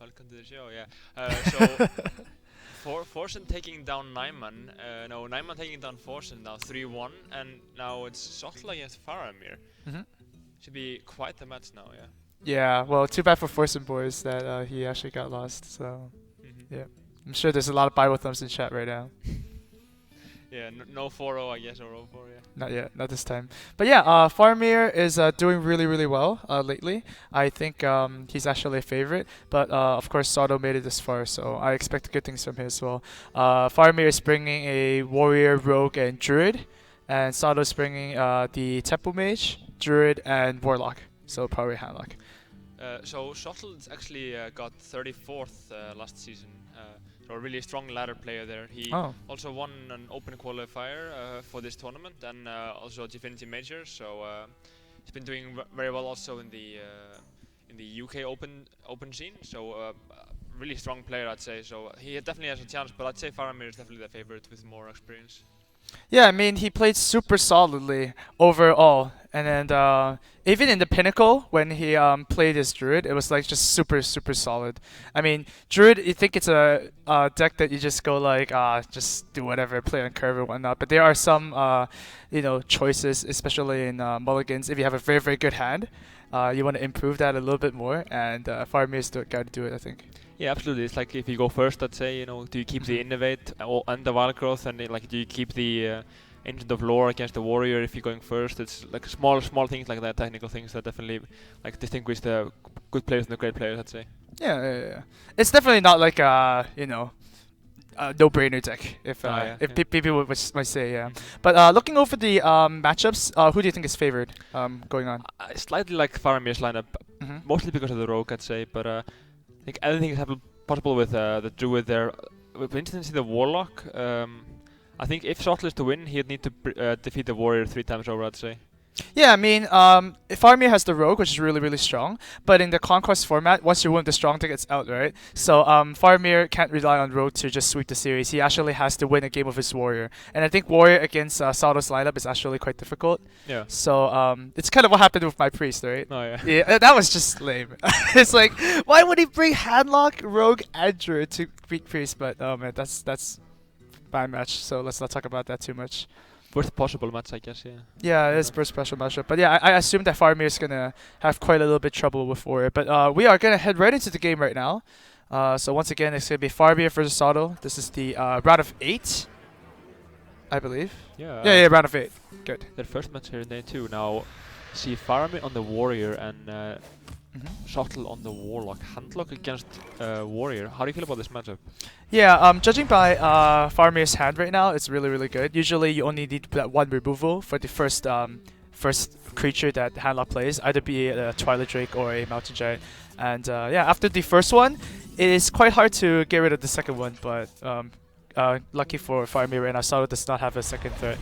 welcome to the show. Yeah. So Forsen taking down Nyman. No, Nyman taking down Forsen now 3-1, and now it's Sottle against Faramir. Hmm. Should be quite the match now. Yeah. Yeah, well, too bad for Forsen Boys that he actually got lost. So, yeah. I'm sure there's a lot of Bible thumbs in chat right now. Yeah, no 4-0 I guess, or 0-4, yeah. Not yet, not this time. But yeah, Faramir is doing really, really well lately. I think he's actually a favorite. But of course, Sottle made it this far, so I expect good things from him as well. Faramir is bringing a warrior, rogue, and druid, and Sottle is bringing the temple mage, druid, and warlock. So probably handlock. So Shottle's actually got 34th last season. So a really strong ladder player there. He Oh. also won an open qualifier for this tournament, and also a Gfinity major. So he's been doing very well also in the UK open scene. So really strong player, I'd say. So he definitely has a chance, but I'd say Faramir is definitely the favorite with more experience. Yeah, I mean, he played super solidly overall. And then even in the pinnacle, when he played his druid, it was like just super, super solid. I mean, druid, you think it's a deck that you just go like, just do whatever, play on curve or whatnot. But there are some, choices, especially in mulligans. If you have a very, very good hand, you want to improve that a little bit more. And Faramir's got to do it, I think. Yeah, absolutely. It's like if you go first, let's say, do you keep the innovate and the wild growth, and do you keep the ancient of lore against the warrior if you're going first? It's like small things like that, technical things that definitely distinguish the good players and the great players, I'd say. Yeah. It's definitely not like no-brainer deck, if people might say, yeah. But looking over the matchups, who do you think is favored going on? Slightly like Faramir's lineup, mostly because of the rogue, I'd say, but I think anything is possible with the druid there. For instance, the warlock, I think if Sottle is to win, he'd need to defeat the warrior 3 times over, I'd say. Yeah, I mean, Faramir has the rogue, which is really, really strong. But in the conquest format, once you win the strong deck, it's out, right? So Faramir can't rely on rogue to just sweep the series. He actually has to win a game of his warrior. And I think warrior against Sottle's lineup is actually quite difficult. Yeah. So it's kind of what happened with my priest, right? Oh, yeah. Yeah, that was just lame. It's like, why would he bring handlock, rogue, and druid to beat priest? But oh man, that's bad match. So let's not talk about that too much. Worst possible match, I guess, yeah. Yeah, it is first special matchup. But yeah, I assume that Faramir is going to have quite a little bit trouble with warrior. But we are going to head right into the game right now. So once again, it's going to be Faramir versus Sottle. This is the round of 8, I believe. Yeah. Yeah, round of 8. Good. Their first match here in day 2. Now, see Faramir on the warrior and Sottle on the warlock. Handlock against warrior. How do you feel about this matchup? Yeah, judging by Faramir's hand right now, it's really, really good. Usually you only need that one removal for the first creature that Handlock plays, either be a Twilight Drake or a Mountain Giant. And yeah, after the first one, it is quite hard to get rid of the second one, but lucky for Faramir right now, Sottle does not have a second threat.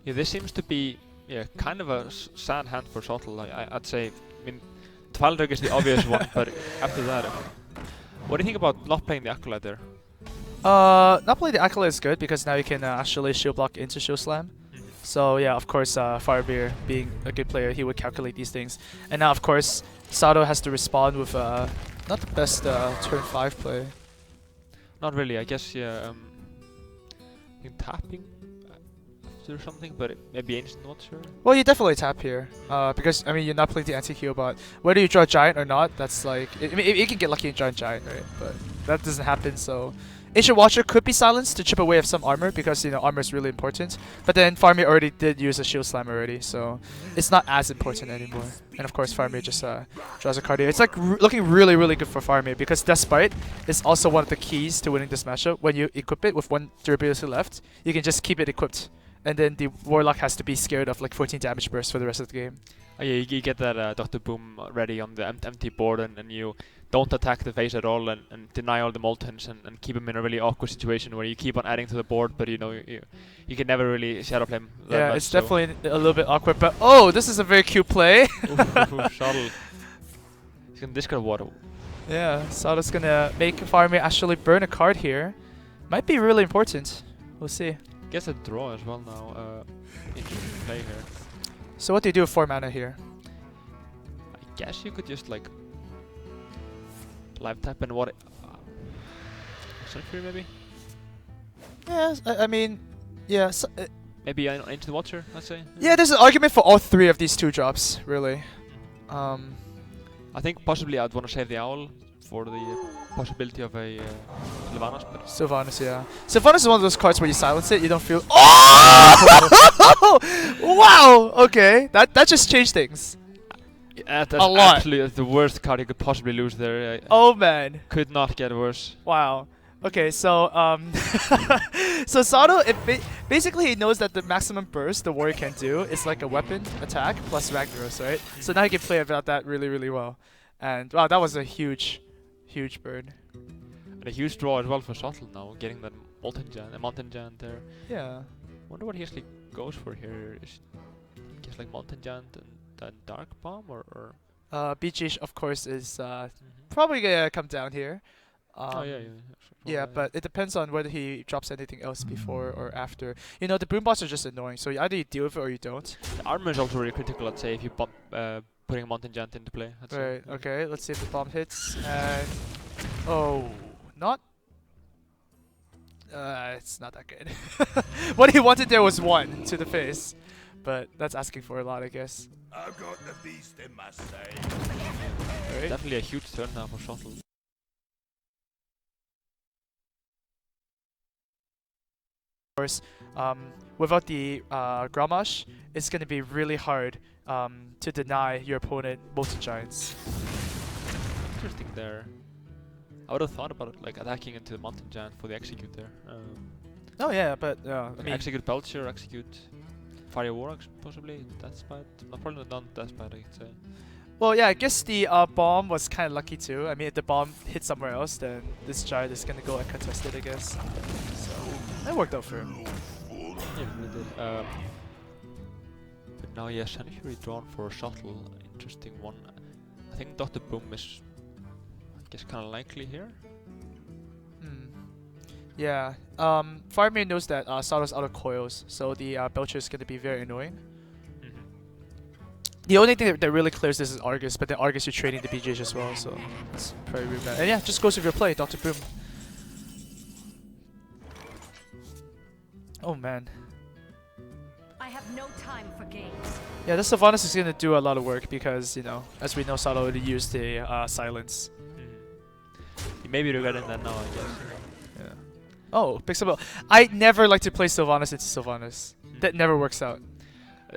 Yeah, this seems to be kind of a sad hand for Sottle. I'd say. I mean, Twilight Drake is the obvious one, but after that, what do you think about not playing the Acolyte there? Not playing the Acolyte is good because now you can actually shield block into Shield Slam. So yeah, of course, Faramir being a good player, he would calculate these things. And now, of course, Sottle has to respond with not the best turn 5 play. Not really, I guess. Yeah, I think tapping or something, but maybe ancient, not sure. Well, you definitely tap here because I mean you're not playing the anti-heal, but whether you draw Giant or not, that's like I mean you can get lucky and draw Giant, right? But that doesn't happen. So Ancient Watcher could be silenced to chip away of some armor because armor is really important. But then Faramir already did use a Shield Slam already, so it's not as important anymore. And of course Faramir just draws a card here. It's like looking really, really good for Faramir because Despite is also one of the keys to winning this matchup. When you equip it with 1 durability left, you can just keep it equipped. And then the Warlock has to be scared of like 14 damage burst for the rest of the game. Oh, yeah, you get that Dr. Boom ready on the empty board, and you don't attack the face at all and deny all the Moltens and keep him in a really awkward situation where you keep on adding to the board, but you can never really shadow play him that Yeah, much, it's definitely a little bit awkward, but oh, this is a very cute play. Sottle. He's gonna discard water. Yeah, Sottle's gonna make Faramir actually burn a card here. Might be really important. We'll see. Gets a draw as well now. Interesting play here. So what do you do with 4 mana here? I guess you could just like Live tap and what? Sunfury maybe? Yeah, I mean, yeah. So, Maybe into the water, let's say. yeah, there's an argument for all three of these 2 drops, really. I think possibly I'd want to save the owl for the possibility of a Sylvanas, but Sylvanas, yeah. Sylvanas is one of those cards where you silence it, you don't feel. Oh! Wow! Okay, that just changed things. that's A lot. absolutely the worst card you could possibly lose there. Oh man! Could not get worse. Wow. Okay, so so Sottle, basically he knows that the maximum burst the warrior can do is like a weapon attack plus Ragnaros, right? So now he can play about that really, really well. And wow, that was a huge burn. And a huge draw as well for Sottle now, getting that Mountain Giant there. Yeah. Wonder what he actually goes for here. Is he gets like Mountain Giant and then Dark Bomb or BG of course is probably gonna come down here. oh yeah. Yeah, but it depends on whether he drops anything else before or after. You know, the boom bots are just annoying, so either you deal with it or you don't. The armor is also really critical, I'd say, if you bump putting a Mountain Giant into play. I'd say. Right, okay, let's see if the bomb hits. And oh, not. It's not that good. What he wanted there was 1 to the face, but that's asking for a lot, I guess. I've got the beast in my sight. Right. Definitely a huge turn now for Sottle. Course, without the Gramash, it's going to be really hard to deny your opponent Molten Giants. Interesting there. I would have thought about it, like attacking into the Mountain Giant for the execute there. Oh yeah, but I mean, execute Belcher, execute Fire Warlock possibly. Death Spite. No, probably not Death Spite, I could say. well, yeah, I guess the bomb was kind of lucky too. I mean, if the bomb hit somewhere else, then this Giant is going to go uncontested, I guess. So that worked out for him. Yeah, it really did. But now, yeah, Sunfury drawn for Sottle. Interesting one. I think Dr. Boom is, I guess, kind of likely here. Yeah. Faramir knows that Sottle's out of coils, so the Belcher is going to be very annoying. The only thing that really clears this is Argus, but then Argus you're trading the BJs as well, so it's probably really bad. And yeah, just goes with your play, Dr. Boom. Oh man. I have no time for games. Yeah, this Sylvanas is going to do a lot of work because, you know, as we know, Sottle already used the silence. He may be regretting that now, I guess. Yeah. Oh, picks up. I never like to play Sylvanas into Sylvanas. That never works out.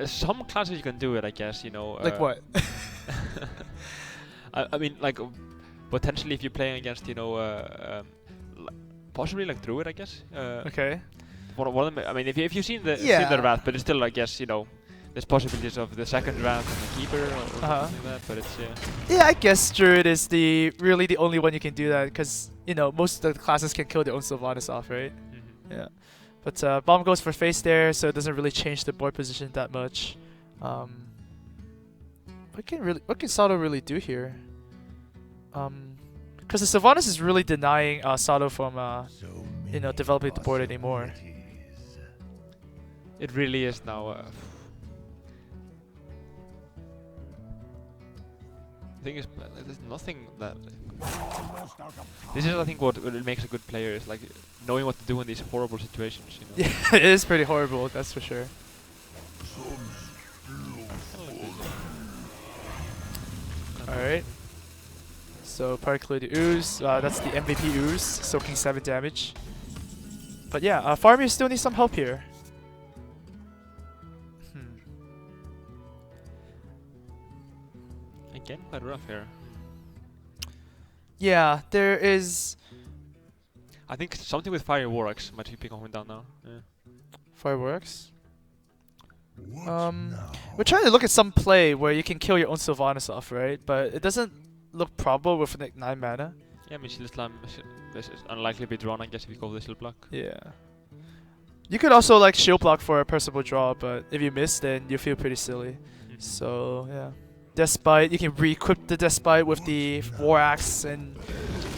Some classes you can do it, I guess, you know. Like what? I mean, like, potentially if you're playing against, you know, possibly like Druid, I guess. Okay. One of them, I mean, if you've seen the Wrath, but it's still, I guess, you know, there's possibilities of the second Wrath and the Keeper or something like that, but it's, Yeah, I guess Druid is really the only one you can do that because, you know, most of the classes can kill their own Sylvanas off, right? Yeah. But Bomb goes for face there, so it doesn't really change the board position that much. What can Sottle really do here? Because the Sylvanas is really denying Sottle from you know, developing the board anymore. It really is now. The thing is, there's nothing that. This is, I think, what makes a good player is like knowing what to do in these horrible situations. You know? Yeah, it is pretty horrible, that's for sure. Alright. So, Power Clear the Ooze. That's the MVP Ooze, soaking 7 damage. But yeah, Faramir still needs some help here. Again, quite rough here. Yeah, there is. I think something with Fire Warlocks might be going down now. Yeah. Fireworks. We're trying to look at some play where you can kill your own Sylvanas off, right? But it doesn't look probable with like 9 mana. Yeah, I mean, this is unlikely to be drawn, I guess, if you go with the shield block. Yeah. You could also like shield block for a personable draw, but if you miss, then you feel pretty silly. So yeah. Despite, you can re-equip the Despite with the War Axe and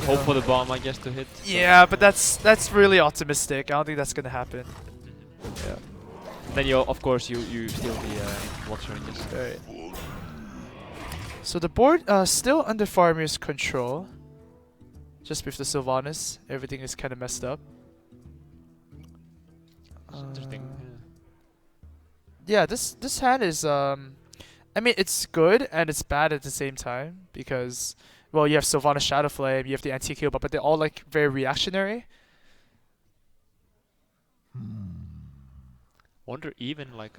hope for the bomb, I guess, to hit. Yeah, but that's really optimistic. I don't think that's gonna happen. Yeah. Then you, of course, you steal the Watcher, I guess. Right. So the board still under Faramir's control. just with the Sylvanas. Everything is kind of messed up. It's interesting. Yeah, this hand is I mean it's good and it's bad at the same time because well you have Sylvanas Shadow Flame, you have the antique heal, but they're all like very reactionary. Wonder even like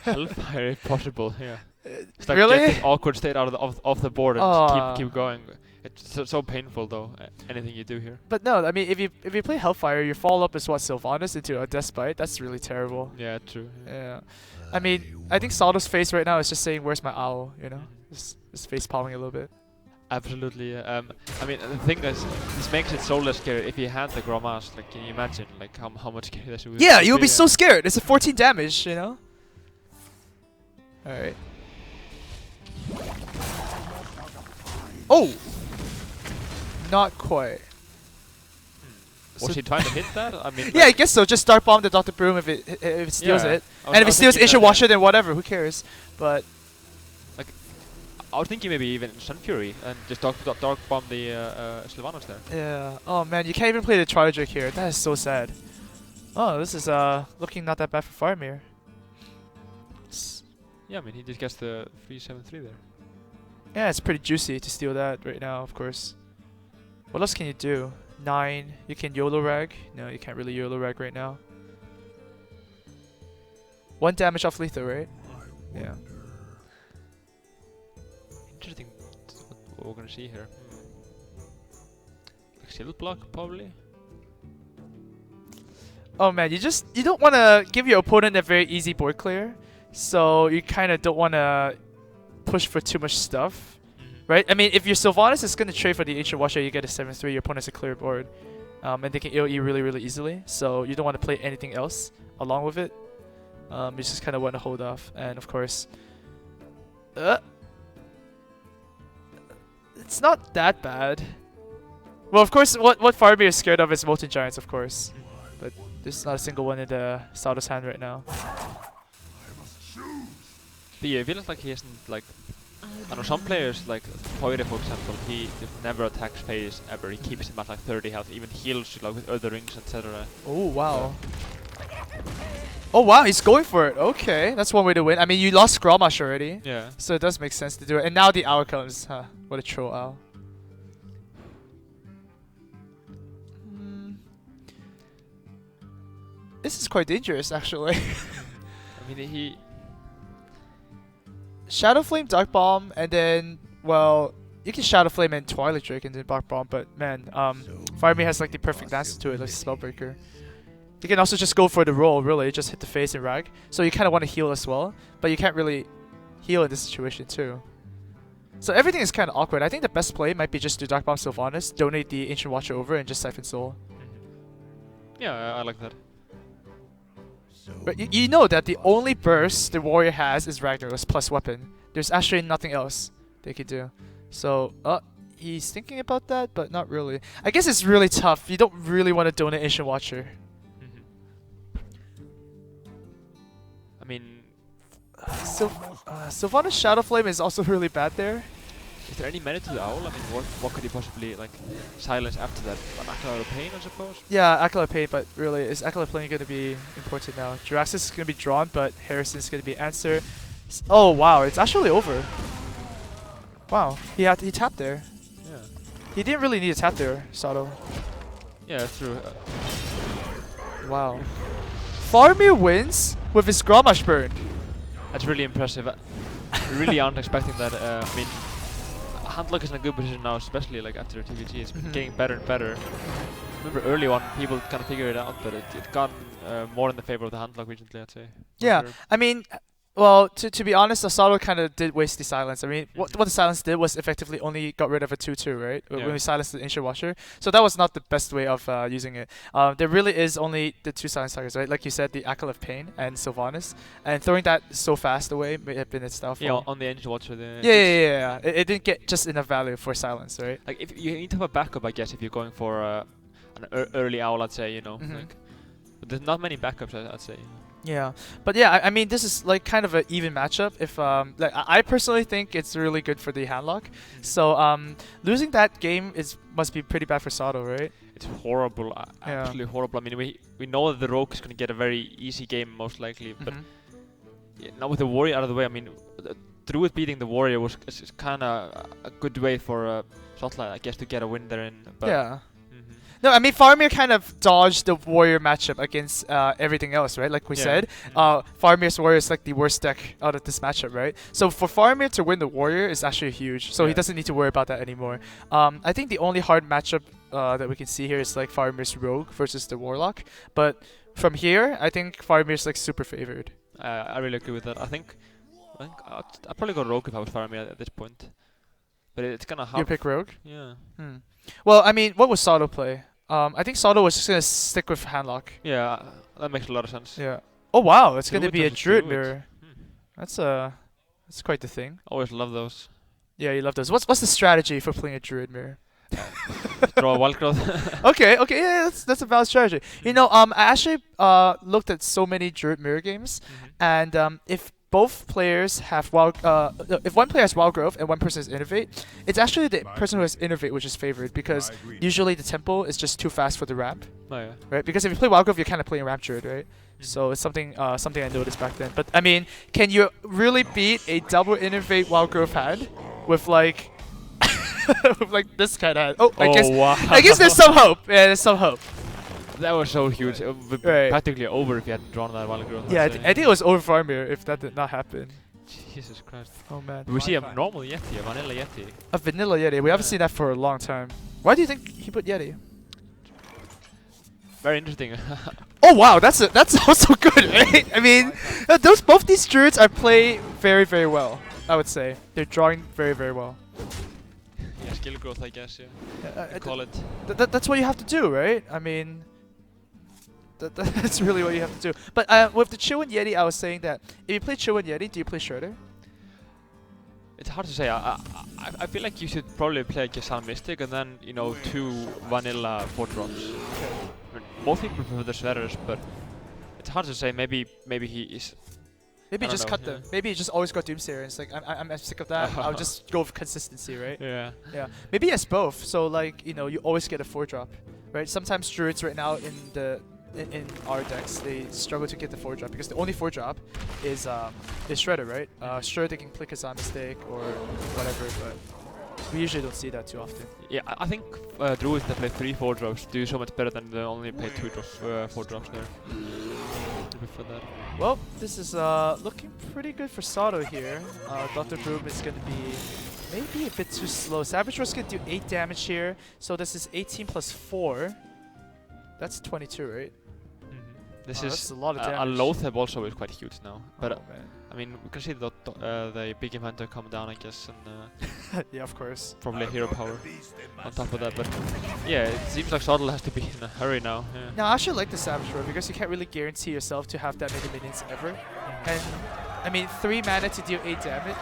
Hellfire if possible. Yeah. It's like Really? get this awkward state out of the board and keep going. It's so painful though. Anything you do here. But no, I mean if you play Hellfire, your follow up is what Sylvanas into a Despite. That's really terrible. Yeah, true. Yeah. I mean, I think Sottle's face right now is just saying, "Where's my owl?" You know, just face palming a little bit. Absolutely. I mean, the thing is, this makes it so less scary. If he had the Grommash, like, can you imagine, like, how much scary that would be? Yeah, you would be so scared. It's a 14 damage, you know. All right. Oh. Not quite. Was he trying to hit that? I mean. Yeah, I guess so. Just Dark Bomb the Dr. Broom if it steals it, and if it steals Ancient Watcher, then whatever. Who cares? But like, I was thinking maybe even Sun Fury and just Dark Bomb the Sylvanas there. yeah. Oh man, you can't even play the Trial Drake here. That is so sad. Oh, this is looking not that bad for Faramir. Yeah, I mean he just gets the 3/7/3 there. Yeah, it's pretty juicy to steal that right now, of course. What else can you do? 9. You can YOLO Rag. No, you can't really YOLO Rag right now. 1 damage off lethal, right? Yeah. Interesting what we're gonna see here. Like shield block probably. Oh man, you don't want to give your opponent a very easy board clear, so you kind of don't want to push for too much stuff. Right? I mean, if your Sylvanas is going to trade for the Ancient Watcher, you get a 7/3, your opponent has a clear board. And they can AoE really, really easily. So you don't want to play anything else along with it. You just kind of want to hold off. And of course... it's not that bad. Well, of course, what Faramir is scared of is Molten Giants, of course. But there's not a single one in the Sottle's hand right now. But yeah, it feels like he hasn't like... I know some players, like Poire for example, he never attacks phase ever. He keeps him at like 30 health, even heals like with other rings, etc. Oh wow. Oh wow, he's going for it. Okay, that's one way to win. I mean, you lost Grommash already. Yeah. So it does make sense to do it. And now the owl comes. Huh, what a troll owl. This is quite dangerous actually. I mean he... Shadow Flame, Dark Bomb, and then, well, you can Shadow Flame and Twilight Drake and then Dark Bomb, but man, Faramir has like the perfect answer to it, like Spellbreaker. You can also just go for the roll, really, just hit the face and rag. So you kind of want to heal as well, but you can't really heal in this situation too. So everything is kind of awkward. I think the best play might be just do Dark Bomb Sylvanas, donate the Ancient Watcher over, and just Siphon Soul. Yeah, I like that. But you know that the only burst the warrior has is Ragnarok's plus weapon. There's actually nothing else they could do. So, he's thinking about that, but not really. I guess it's really tough. You don't really want to donate Ancient Watcher. I mean... Sylvanas Shadow Flame is also really bad there. Is there any merit to the owl? I mean, what could he possibly like silence after that? Acolyte of Pain, I suppose? Yeah, Acolyte of Pain, but really, is Acolyte of Pain going to be important now? Jiraxis is going to be drawn, but Harrison's going to be answer. Oh wow, it's actually over. Wow, he tapped there. Yeah. He didn't really need a tap there, Sottle. Yeah, that's true. Wow. Faramir wins with his Grommash burn. That's really impressive. I really aren't expecting that. I mean, Handlock is in a good position now, especially like after TVG. It's been getting better and better. Remember early on, people kind of figured it out, but it got more in the favor of the Handlock recently, I'd say. Yeah, Sure. I mean, well, to be honest, Sottle kind of did waste the silence. I mean, what the silence did was effectively only got rid of a 2/2, right? Yeah. When we silenced the Ancient Watcher. So that was not the best way of using it. There really is only the 2 silence targets, right? Like you said, the Acolyte of Pain and Sylvanas. And throwing that so fast away may have been its downfall. Yeah, on the Ancient Watcher. Yeah. It didn't get just enough value for silence, right? Like, if you need to have a backup, I guess, if you're going for an early owl, I'd say, you know. Mhm. Like, but there's not many backups, I'd say. Yeah, but yeah, I mean, this is like kind of an even matchup. If like I personally think it's really good for the handlock. So losing that game must be pretty bad for Sottle, right? It's horrible, Yeah. absolutely horrible. I mean, we know that the rogue is gonna get a very easy game most likely, but yeah, now with the warrior out of the way, I mean, Druid beating the warrior was kind of a good way for Sottle, I guess, to get a win there. But Yeah. No, I mean Faramir kind of dodged the warrior matchup against everything else, right? Like we said, Faramir's warrior is like the worst deck out of this matchup, right? So for Faramir to win the warrior is actually huge. So he doesn't need to worry about that anymore. I think the only hard matchup that we can see here is like Faramir's rogue versus the warlock. But from here, I think Faramir's like super favored. I really agree with that. I think I'd probably go rogue if I was Faramir at this point. But it's gonna help. You pick rogue? Yeah. Well, I mean, what would Sottle play? I think Sottle was just gonna stick with handlock. Yeah, that makes a lot of sense. Yeah. Oh wow, it's gonna Druid be a versus druid druid. mirror. That's quite the thing. Always love those. Yeah, you love those. What's the strategy for playing a druid mirror? Draw a wild growth. Okay, yeah, that's a valid strategy. You know, I actually looked at so many druid mirror games, and if both players have if one player has wild growth and one person has innovate, it's actually the person who has innovate which is favored because usually the tempo is just too fast for the ramp, Oh yeah. right? Because if you play wild growth, you're kind of playing ramp druid, right? So it's something I noticed back then. But I mean, can you really beat a double innovate wild growth hand with like with like this kind of hand? Oh, Wow. I guess there's some hope. Yeah, there's some hope. That was so huge. It would be Right. practically over if you hadn't drawn that wild growth. Yeah, I I'd say. think it was over Faramir if that did not happen. Jesus Christ. Oh man. We see a normal Yeti, a vanilla Yeti. A vanilla Yeti. We haven't seen that for a long time. Why do you think he put Yeti? Very interesting. Oh wow, that's also good, right? I mean, both these druids are play very very well. I would say they're drawing very very well. Yeah, skill growth, I guess. Yeah. You call it. That's what you have to do, right? I mean, that's really what you have to do. But with the Chill and Yeti, I was saying that if you play Chill and Yeti, do you play Shredder? It's hard to say. I feel like you should probably play Gesal Mystic and then, you know, 2 vanilla 4 drops. I mean, most people prefer the Shredders, but it's hard to say. Maybe he is. Maybe I don't just know, cut yeah. them. Maybe you just always go Doomsayer. It's like I'm sick of that. I'll just go with consistency, right? Yeah. Yeah. Maybe it's both. So like, you know, you always get a 4 drop, right? Sometimes druids right now in our decks they struggle to get the 4 drop because the only 4 drop is Shredder, right? Sure, they can click a mistake or whatever, but we usually don't see that too often. Yeah, I think druids that play 3 4 drops do so much better than the only play 2 drops, 4 drops there. I prefer that. Well, this is looking pretty good for Sottle here. Dr. Boom is going to be maybe a bit too slow. Savage Roar's going to do 8 damage here. So this is 18 plus 4. That's 22, right? This that's is a lot of a damage. Loatheb also is quite huge now. But Oh, man. I mean, we can see the big inventor come down, I guess, and Yeah, of course. probably a hero power on top of that. But yeah, it seems like Sottle has to be in a hurry now. Yeah. Now, I actually like the Savage Roar because you can't really guarantee yourself to have that many minions ever. And, I mean, 3 mana to deal 8 damage.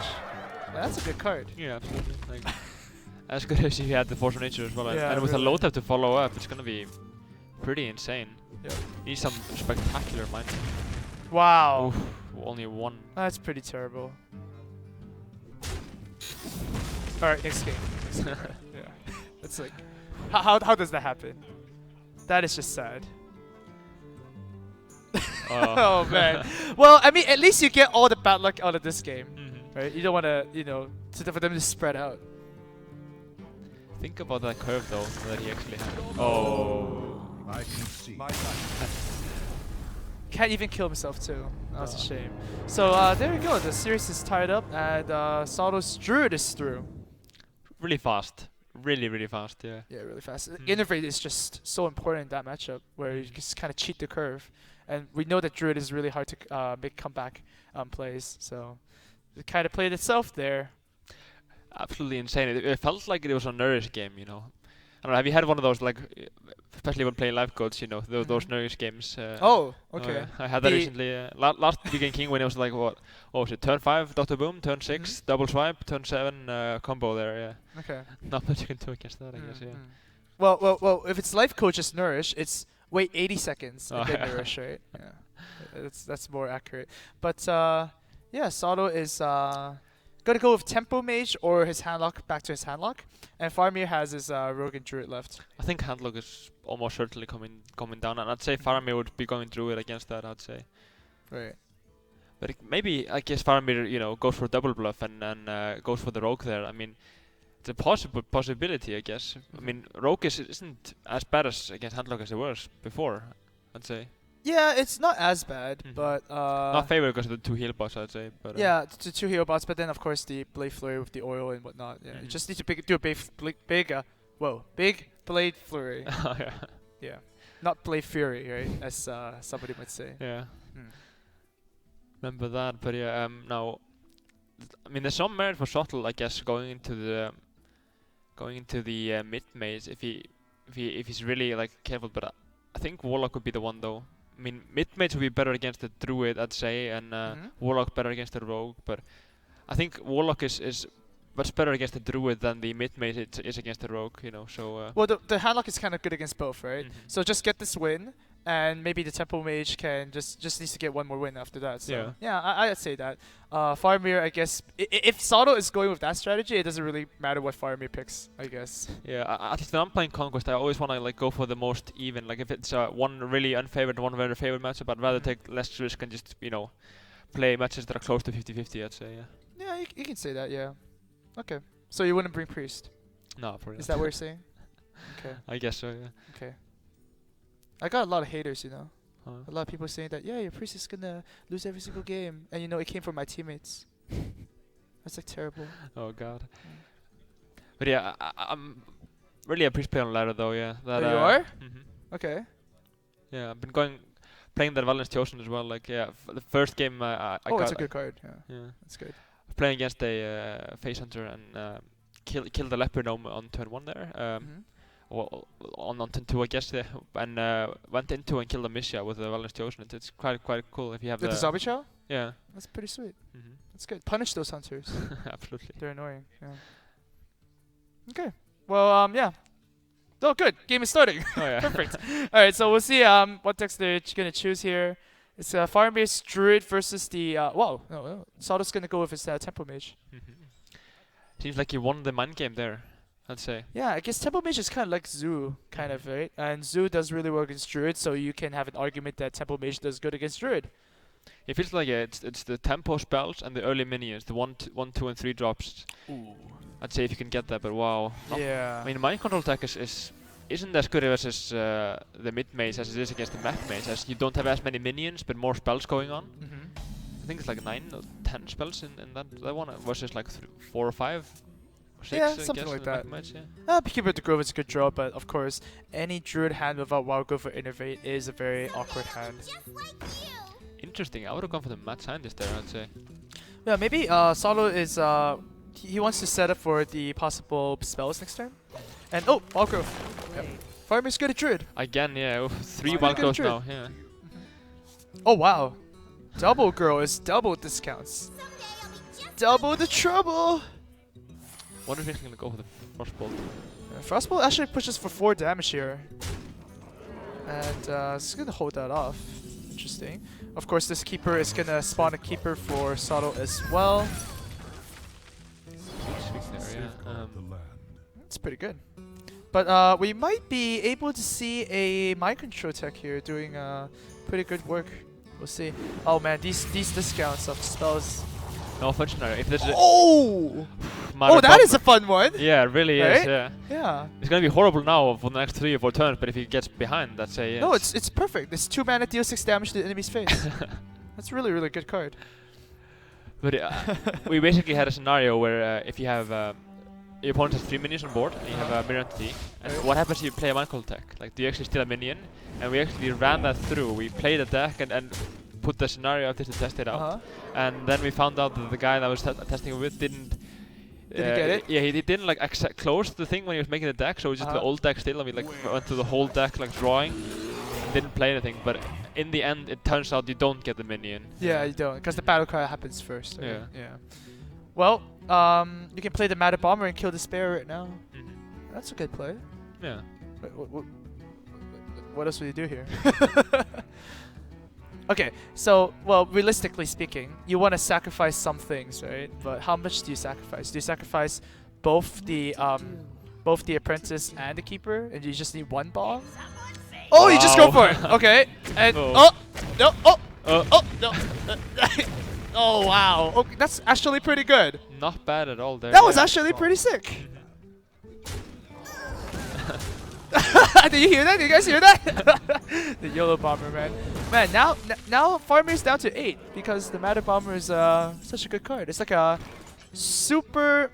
Well, that's a good card. Yeah, absolutely. Like, as good as you had the Force of Nature as well. Yeah, and with really. a Loatheb to follow up, it's gonna be pretty insane. Yeah. You need some spectacular mind. Wow. Oof, only 1. That's pretty terrible. Alright, next game. Yeah. It's like, how does that happen? That is just sad. Oh man. Well, I mean, at least you get all the bad luck out of this game, right? You don't want to, you know, for them to spread out. Think about that curve though that he actually had. Oh. I can see. Can't even kill himself too. That's a shame. So there we go. The series is tied up, and Sottle's Druid is through. Really fast. Really fast, yeah. Yeah, really fast. Innovate is just so important in that matchup, where you just kind of cheat the curve. And we know that Druid is really hard to make comeback plays, so it kind of played itself there. Absolutely insane. It felt like it was a Nourish game, you know. I don't know, have you had one of those, like, especially when playing live codes, you know, those Nourish games? Oh, okay. I had that recently. Last Weekend King when it was like, what was it, turn 5, Dr. Boom, turn 6, double swipe, turn 7, combo there, yeah. Okay. Not much you can do against that, I guess, yeah. Well, if it's life coaches Nourish, it's wait 80 seconds and then yeah. nourish, right? Yeah, that's more accurate. But yeah, Sottle is gonna go with Tempo Mage or his Handlock back to his Handlock, and Faramir has his Rogue and Druid left. I think Handlock is almost certainly coming down, and I'd say Faramir would be going through it against that. I'd say. Right. But maybe I guess Faramir, goes for double bluff and goes for the rogue there. I mean, it's a possibility, I guess. I mean, rogue isn't as bad as against Handlock as it was before. I'd say. Yeah, it's not as bad, but Not favorite because of the 2 heal bots, I'd say. But yeah, the 2 hero bots, but then of course the Blade Flurry with the oil and whatnot. Yeah, you just need to do a big Blade Flurry. Oh, yeah. Yeah, not Blade Fury, right? As somebody might say. Yeah. Hmm. Remember that, but yeah. Now, I mean, there's some merit for Sottle, I guess, going into the mid maze if he's really like careful. But I think Warlock would be the one though. I mean, mid mage would be better against the Druid, I'd say, and Warlock better against the Rogue. But I think Warlock is much better against the Druid than the mid mage is against the Rogue. So. Well, the Handlock is kind of good against both, right? So just get this win, and maybe the Temple Mage can just needs to get one more win after that. So yeah, I'd say that. Faramir, I guess, if Sottle is going with that strategy, it doesn't really matter what Faramir picks, I guess. Yeah, at least when I'm playing Conquest, I always want to like go for the most even. Like if it's one really unfavored, one very favored matchup, I'd rather take less risk and just play matches that are close to 50-50. I'd say Yeah, you can say that. Yeah. Okay. So you wouldn't bring Priest? No, probably Is not. that what you're saying? Okay. I guess so. Yeah. Okay. I got a lot of haters, Huh. A lot of people saying that, yeah, your Priest is gonna lose every single game, and it came from my teammates. That's like terrible. Oh god. But yeah, I'm really a Priest player on ladder though. Yeah. That, you are? Okay. Yeah, I've been playing that Valence Chosen as well. Like the first game I got. It's a good card. Yeah. That's good. Playing against a Face Hunter and killed the Leopard on turn 1 there. Well, on turn 2 I guess, and went into and killed a Misha with the Valence Chosen. It's quite cool if you have the zombie chow? Yeah. That's pretty sweet. That's good. Punish those hunters. Absolutely. They're annoying. Yeah. Okay. Well, yeah. Oh, good. Game is starting. Oh yeah. Perfect. All right. So we'll see what decks they're gonna choose here. It's Faramir's Druid versus the no. Sottle's gonna go with his Temple Mage. Seems like he won the mind game there, I'd say. Yeah, I guess Temple Mage is kind of like Zoo, kind of, right? And Zoo does really well against Druid, so you can have an argument that Temple Mage does good against Druid. It feels like it's the tempo spells and the early minions, the 1, 2, and 3 drops. Ooh. I'd say if you can get that, but wow. Yeah. I mean, mind control tech isn't as good versus the mid mage as it is against the mech mage, as you don't have as many minions but more spells going on. I think it's like 9 or 10 spells in that one versus like 4 or 5 or 6. Yeah, something like that. Mage, yeah. Keeper of the Grove is a good draw, but of course, any Druid hand without Wild Growth or Innervate is a very awkward hand. Interesting. I would have gone for the Mad Scientist there, I'd say. Yeah, maybe Sottle is he wants to set up for the possible spells next turn. And Wild Growth. Yep. Faramir's good at Druid. Again, yeah. 3 Wild Wild Growth Druid. now, yeah. Oh wow. Double Girl is double discounts. Double the trouble. Wonder if he's gonna go for the Frostbolt. Frostbolt actually pushes for 4 damage here. And it's gonna hold that off. Interesting. Of course, this Keeper is gonna spawn a Keeper for Sottle as well. It's pretty good. But we might be able to see a mind control tech here doing pretty good work. We'll see. Oh man, these discounts of spells. No functionary. If there's that is a fun one. Yeah, it really right? is. Yeah. Yeah. It's gonna be horrible now for the next 3 or 4 turns, but if he gets behind, that's a. No, it's perfect. This 2 mana deals 6 damage to the enemy's face. That's really good card. But we basically had a scenario where if you have your opponent has 3 minions on board, and you have a mirror entity, and what happens if you play a mind control tech? Like, do you actually steal a minion? And we actually ran that through. We played the deck and put the scenario out there to test it out. And then we found out that the guy that was testing with didn't get it? Yeah, he didn't like close the thing when he was making the deck, so it was just the old deck still, and we like went through the whole deck like drawing. Didn't play anything, but in the end it turns out you don't get the minion. Yeah, you don't, because the battle cry happens first. Right? Yeah. Well, you can play the Matter Bomber and kill the Spare right now. That's a good play. Yeah. what else would you do here? Okay, so, well, realistically speaking, you want to sacrifice some things, right? But how much do you sacrifice? Do you sacrifice both the apprentice and the keeper, and you just need one ball? Oh, you just go for it. Okay, and no, no. Oh wow. Okay, that's actually pretty good. Not bad at all there. That was actually pretty sick. Did you hear that? Did you guys hear that? The YOLO bomber, man. Man, now Faramir's down to 8 because the Matter Bomber is such a good card. It's like a super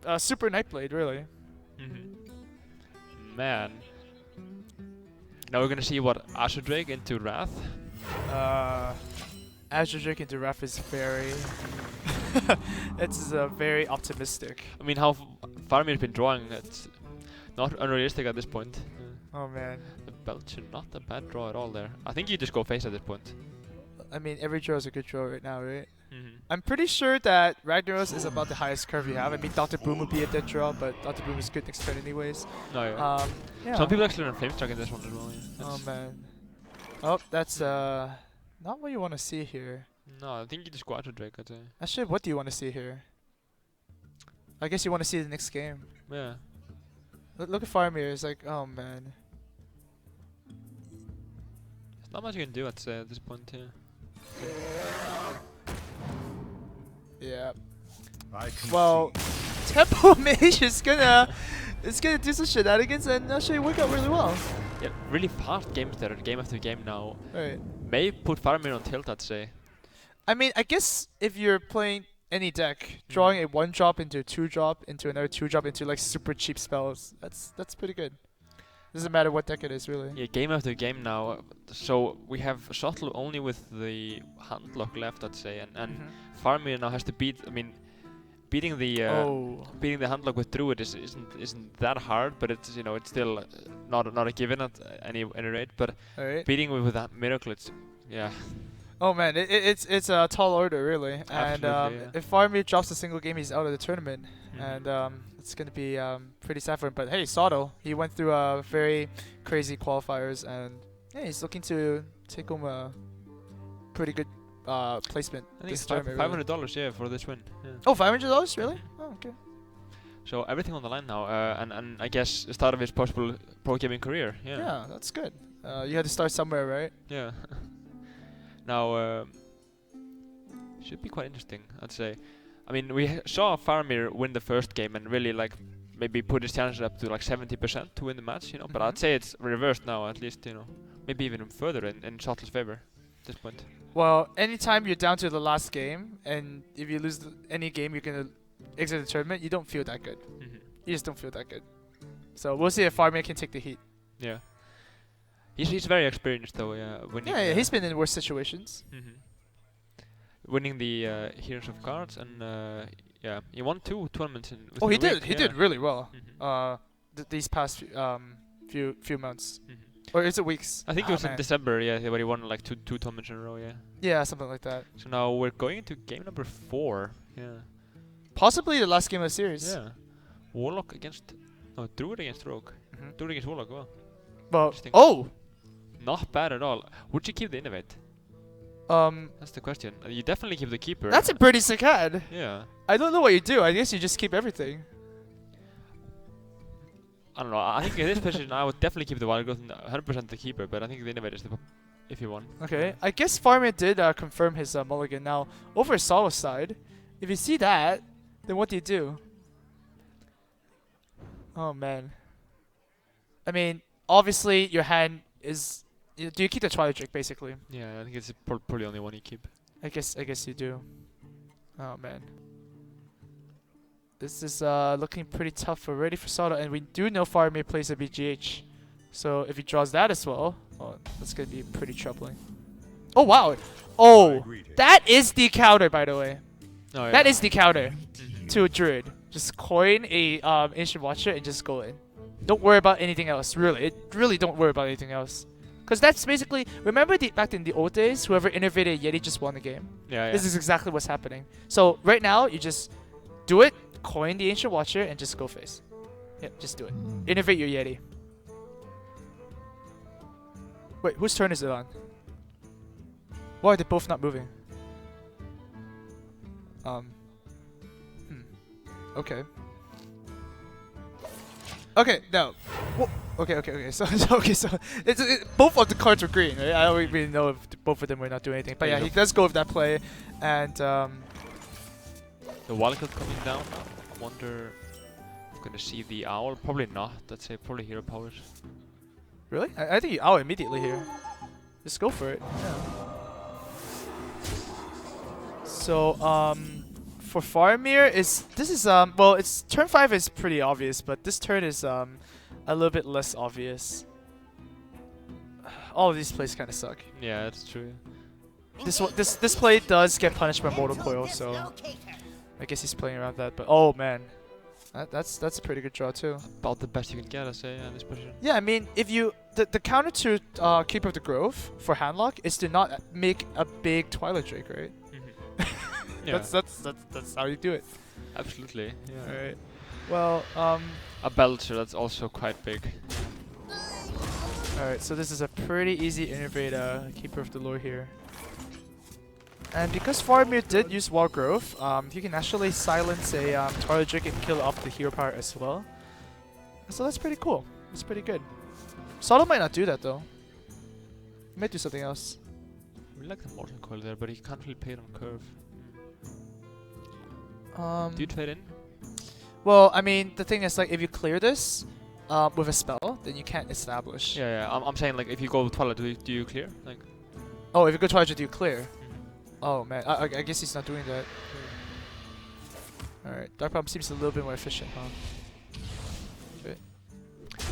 Nightblade, really. Man. Now we're gonna see what Azure Drake into Wrath. Azure Drake into Wrath is very it's very optimistic. I mean, how Faramir's been drawing, it's not unrealistic at this point. Oh man. The Belcher, not a bad draw at all there. I think you just go face at this point. I mean, every draw is a good draw right now, right? I'm pretty sure that Ragnaros is about the highest curve you have. I mean, Dr. Boom would be a dead draw, but Dr. Boom is good next turn anyways. Oh, yeah. Yeah. Some people actually run Flamestruck in this one as well. Yeah. Oh man. Oh, that's not what you want to see here. No, I think you just go Azure Drake, I'd say. Actually, what do you want to see here? I guess you want to see the next game. Yeah. Look at Faramir. It's like, oh man. There's not much you can do, I'd say, at this point, yeah. Yeah. I can Well, see. Tempo Mage is gonna do some shenanigans and actually work out really well. Yeah, really fast games there, game after game now. Right. May put Faramir on tilt, I'd say. I mean, I guess if you're playing any deck, drawing a 1-drop into a 2-drop into another 2-drop into like super cheap spells, that's pretty good. Doesn't matter what deck it is, really. Yeah, game after game now. So we have Sottle only with the handlock left, I'd say, and Faramir now has to beat. I mean, beating the handlock with Druid isn't that hard, but it's it's still not a given at any rate. But beating with that miracle, it's yeah. Oh man, it's a tall order, really. And Absolutely, if Faramir drops a single game, he's out of the tournament, and it's gonna be pretty sad for him. But hey, Sottle, he went through very crazy qualifiers, and yeah, he's looking to take home a pretty good placement. I think this it's tournament, $500, yeah, for this win. Yeah. Oh, $500, really? Oh, okay. So everything on the line now, and I guess the start of his possible pro gaming career. Yeah. Yeah, that's good. You had to start somewhere, right? Yeah. Now, should be quite interesting, I'd say. I mean, we saw Faramir win the first game and really like maybe put his chances up to like 70% to win the match, But I'd say it's reversed now, at least, maybe even further in Sottle's favor at this point. Well, anytime you're down to the last game, and if you lose any game, you're gonna exit the tournament. You don't feel that good. You just don't feel that good. So we'll see if Faramir can take the heat. Yeah. He's very experienced though, yeah. Winning, Yeah, he's been in worse situations. Winning the Heroes of Cards and yeah, he won 2 tournaments in. Oh, he within a did. week, He did really well. Mhm. These past few months, or is it weeks? I think it was in man. December, yeah, where he won like two tournaments in a row, yeah. Yeah, something like that. So now we're going into game number 4, yeah. Possibly the last game of the series. Yeah. Warlock against, no, Druid against Rogue. Druid against Warlock, well. Well, Interesting. oh. Not bad at all. Would you keep the Innovate? That's the question. You definitely keep the Keeper. That's a pretty sick hand. Yeah. I don't know what you do. I guess you just keep everything. I don't know. I think in this position, I would definitely keep the Wild Growth and 100% the Keeper, but I think the Innovate is the if you want. Okay. I guess Faramir did confirm his mulligan. Now, over Sottle's side, if you see that, then what do you do? Oh, man. I mean, obviously, your hand is... Do you keep the Twilight Drake, basically? Yeah, I think it's probably the only one you keep. I guess you do. Oh, man. This is looking pretty tough already for Sottle, and we do know Faramir plays a BGH. So if he draws that as well, oh, that's going to be pretty troubling. Oh, wow. Oh, that is the counter, by the way. Oh, yeah. That is the counter to a Druid. Just coin a Ancient Watcher and just go in. Don't worry about anything else, really. Really don't worry about anything else. Because that's basically... Remember back in the old days, whoever innovated Yeti just won the game? Yeah, yeah. This is exactly what's happening. So right now, you just do it, coin the Ancient Watcher, and just go face. Yeah, just do it. Innovate your Yeti. Wait, whose turn is it on? Why are they both not moving? Okay. Okay, no. Okay. So both of the cards were green, right? I don't really know if both of them were not doing anything. But yeah, he does go with that play, and The wildcard coming down. I wonder if we're gonna see the owl. Probably not. Let's say probably hero powers. really, I think I'll immediately here. Just go for it. Yeah. So for Faramir well, it's turn 5 is pretty obvious, but this turn is a little bit less obvious. All of these plays kind of suck. Yeah, that's true. This play does get punished by Mortal Coil, so I guess he's playing around that. But oh man, that's a pretty good draw too. About the best you can get, I say, in this position. Yeah, I mean, if you the counter to Keeper of the Grove for handlock is to not make a big Twilight Drake, right? Yeah. That's how you do it. Absolutely. Yeah. All right. Well, A Belcher, that's also quite big. all right. So this is a pretty easy innervate Keeper of the Lore here. And because Faramir did use Wild Growth, he can actually silence a Twilight Drake and kill off the hero power as well. So that's pretty cool. That's pretty good. Sottle might not do that though. He might do something else. We like the Mortal Coil there, but he can't really play it on curve. Do you trade in? Well, I mean, the thing is, like, if you clear this with a spell, then you can't establish. Yeah. I'm saying like if you go with Twilight, do you clear? Like. Oh, if you go Twilight, do you clear? Oh man, I guess he's not doing that. Alright, Dark Bomb seems a little bit more efficient, huh? Okay.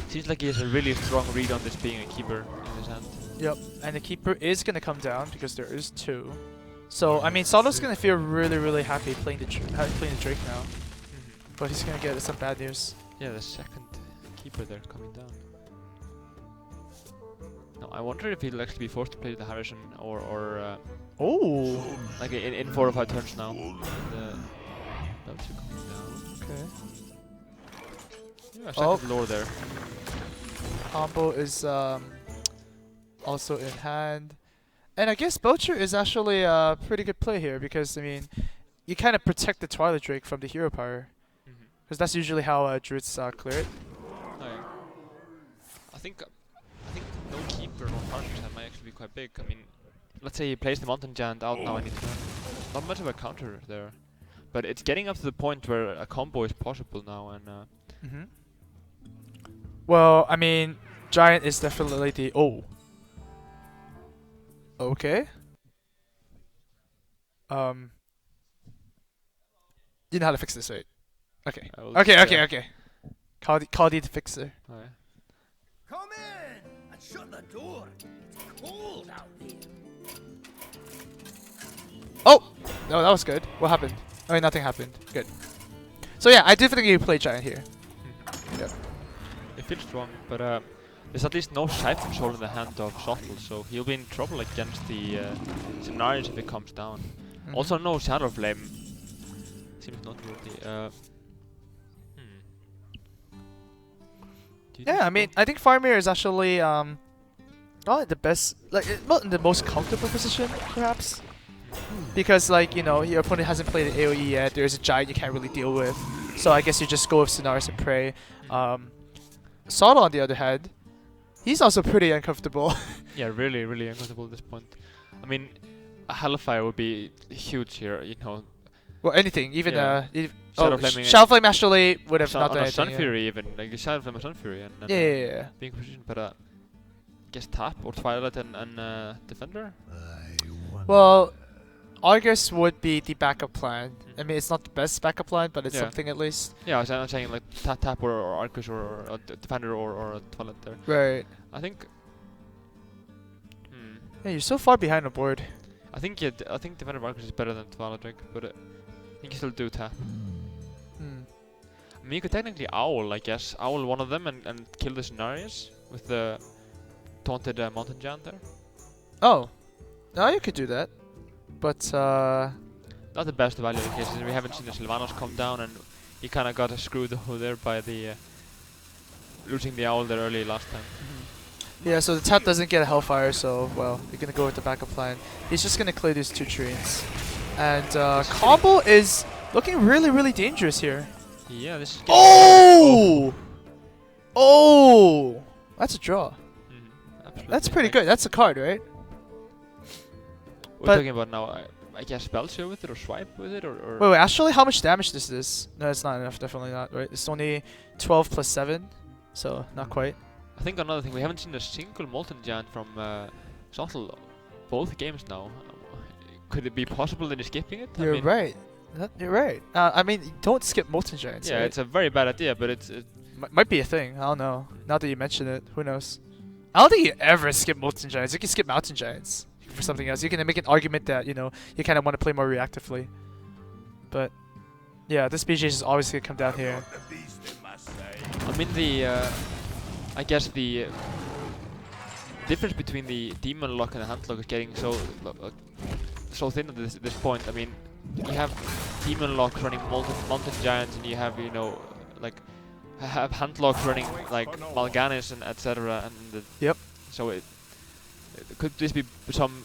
Seems like he has a really strong read on this being a keeper in his hand. Yep, and the Keeper is gonna come down because there is 2. So, I mean, Sottle's gonna feel really happy playing the Drake now. But he's gonna get some bad news. Yeah, the second keeper there coming down. No, I wonder if he'll actually be forced to play the Harrison or Oh! like in 4 or 5 turns now. The Belcher coming down. Okay. Yeah, second lore there. Combo is also in hand. And I guess Belcher is actually a pretty good play here because, I mean, you kind of protect the Twilight Drake from the hero power. Because that's usually how Druids clear it. Oh, yeah. I think no keeper on Hearthstone might actually be quite big. I mean, let's say he plays the Mountain Giant out now and it's not much of a counter there. But it's getting up to the point where a combo is possible now and Well, I mean, Giant is definitely the... Oh. Okay. You know how to fix this, right? Okay. Okay. Call the fixer. Oh, yeah. Come in and shut the door. It's cold out here. Oh! No, that was good. What happened? I mean, nothing happened. Good. So yeah, I do think you play Giant here. Yep. It feels strong, but there's at least no Siphon Soul in the hand of Sottle, so he'll be in trouble against the scenarios if it comes down. Also, no Shadow Flame. Seems noteworthy. Yeah, I mean, I think Faramir is actually not the best, like not in the most comfortable position, perhaps, because like your opponent hasn't played an AOE yet. There's a Giant you can't really deal with, so I guess you just go with Sonaris and pray. Sottle, on the other hand, he's also pretty uncomfortable. Yeah, really uncomfortable at this point. I mean, a Hellfire would be huge here, Well, anything, even Shadow Flame actually would have not done anything. Sun Fury even, like Shadow Flame or Sun Fury, and yeah. being positioned, but guess tap or Twilight and Defender. Well, Argus would be the backup plan. I mean, it's not the best backup plan, but it's something at least. Yeah, I'm saying like tap or Argus or a Defender or a Twilight there. Right. I think. Yeah, you're so far behind the board. I think Defender of Argus is better than Twilight Drake, but I think you still do tap. I mean, you could technically Owl, I guess. Owl one of them and kill the scenarios with the taunted Mountain Giant there. Oh, no, you could do that, but not the best value in cases. We haven't seen the Sylvanos come down, and he kind of got screwed over there by the losing the Owl there early last time. Yeah, so the tap doesn't get a Hellfire, so, well, you're gonna go with the backup plan. He's just gonna clear these 2 trees. And combo is looking really, really dangerous here. Yeah, this is. Oh! Oh! That's a draw. Absolutely. That's pretty good. That's a card, right? We're but- talking about now. I guess spell share with it or swipe with it or. Wait, actually, how much damage this is? No, it's not enough. Definitely not, right? It's only 12 plus 7, so not quite. I think another thing, we haven't seen a single Molten Giant from Sottle both games now. Could it be possible that he's skipping it? You're right. You're right. I mean, don't skip Molten Giants. Yeah, right? it's a very bad idea, but it's Might be a thing. I don't know. Now that you mention it, who knows? I don't think you ever skip Molten Giants. You can skip Mountain Giants for something else. You can make an argument that, you know, you kind of want to play more reactively. But, yeah, this BGH is always going to come down here. I mean I guess the difference between the Demon Lock and the Hand Lock is getting so thin at this point. I mean, you have Demon Lock running Mountain Giants, and you have, you know, like have Hand Lock running like Mal'Ganis and etc. And Yep. So could this be some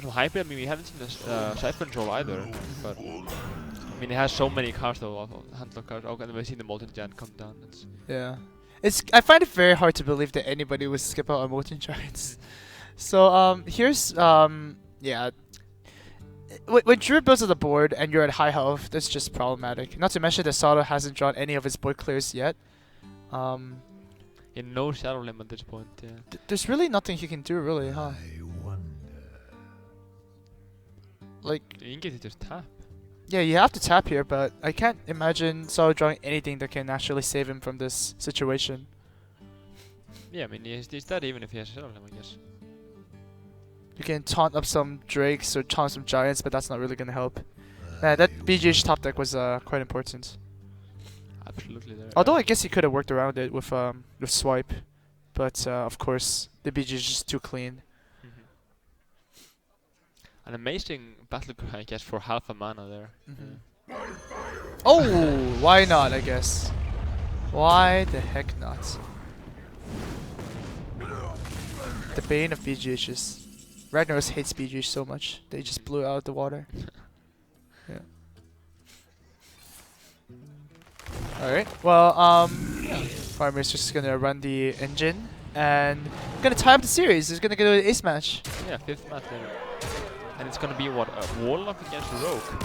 hybrid? I mean, we haven't seen this Cypher Control either, but I mean, it has so many cards though, Hand Lock cards. Okay, and we've seen the Molten Giant come down. Yeah. I find it very hard to believe that anybody would skip out on Molten Giants. So here's yeah. When Drew builds on the board and you're at high health, that's just problematic. Not to mention that Sottle hasn't drawn any of his board clears yet. In no Shadow Limb at this point, yeah. There's really nothing he can do, really, huh? Like, You can get it just tap. yeah, you have to tap here, but I can't imagine Sottle drawing anything that can actually save him from this situation. Yeah, I mean, he's dead even if he has Shadow Limb, I guess. You can taunt up some Drakes or taunt some Giants, but that's not really gonna help. Man, that BGH top deck was quite important. Absolutely there. Although I guess he could have worked around it with swipe, but of course the BG is just too clean. An amazing battle cry, I guess, for half a mana there. Oh, why not? I guess. Why the heck not? The bane of BGHs. Ragnaros hates BGH so much they just blew out the water. Yeah. Alright, well, Faramir's just gonna run the engine and gonna tie up the series. He's gonna go to the ace match. Yeah, 5th match there. And it's gonna be what, a Warlock against a Rogue?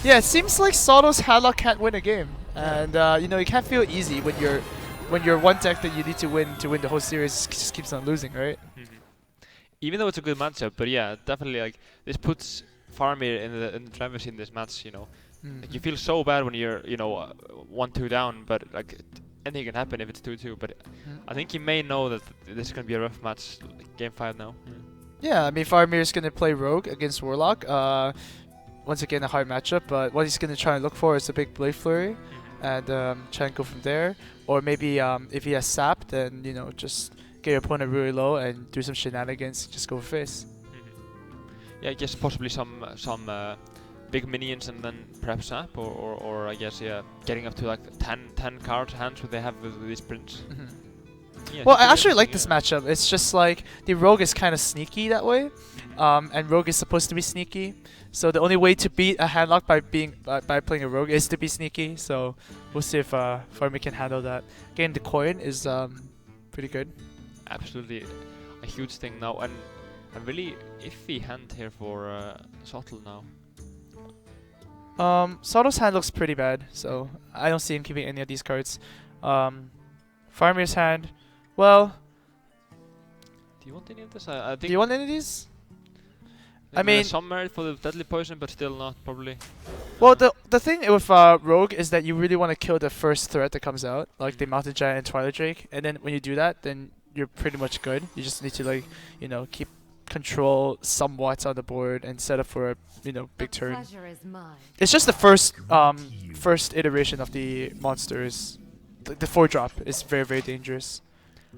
Yeah, it seems like Sottle's Hadlock can't win a game. And, you know, you can't feel easy when your one deck that you need to win the whole series just keeps on losing, right? Even though it's a good matchup, but yeah, definitely like this puts Faramir in the driver's seat in this match, you know. Like, you feel so bad when you're, you know, 1-2 down, but like anything can happen if it's 2-2. But I think you may know that this is gonna be a rough match, like, game 5 now. Yeah, I mean Faramir's gonna play Rogue against Warlock. Once again a hard matchup, but what he's gonna try and look for is a big Blade Flurry, and try and go from there. Or maybe if he has Sap, then, you know, just get your opponent really low and do some shenanigans. Just go for face. Yeah, I guess possibly some big minions and then perhaps Sap, or I guess, yeah, getting up to like 10 card hands what they have with these prints. Yeah, Well, I actually like this matchup. It's just like the Rogue is kind of sneaky that way, and Rogue is supposed to be sneaky. So the only way to beat a handlock by playing a Rogue is to be sneaky. So we'll see if Faramir can handle that. Getting the coin is pretty good. Absolutely a huge thing now, and a really iffy hand here for Sottle now. Sottle's hand looks pretty bad, so I don't see him keeping any of these cards. Faramir's hand, well. Do you want any of this? I think. Do you want any of these? I mean, some merit for the deadly poison, but still not probably. Well, the thing with Rogue is that you really want to kill the first threat that comes out, like the Mountain Giant and Twilight Drake, and then when you do that, then you're pretty much good. You just need to, like, you know, keep control somewhat on the board and set up for a, you know, big turn. Pleasure is mine. It's just the first iteration of the monsters. The 4-drop is very, very dangerous.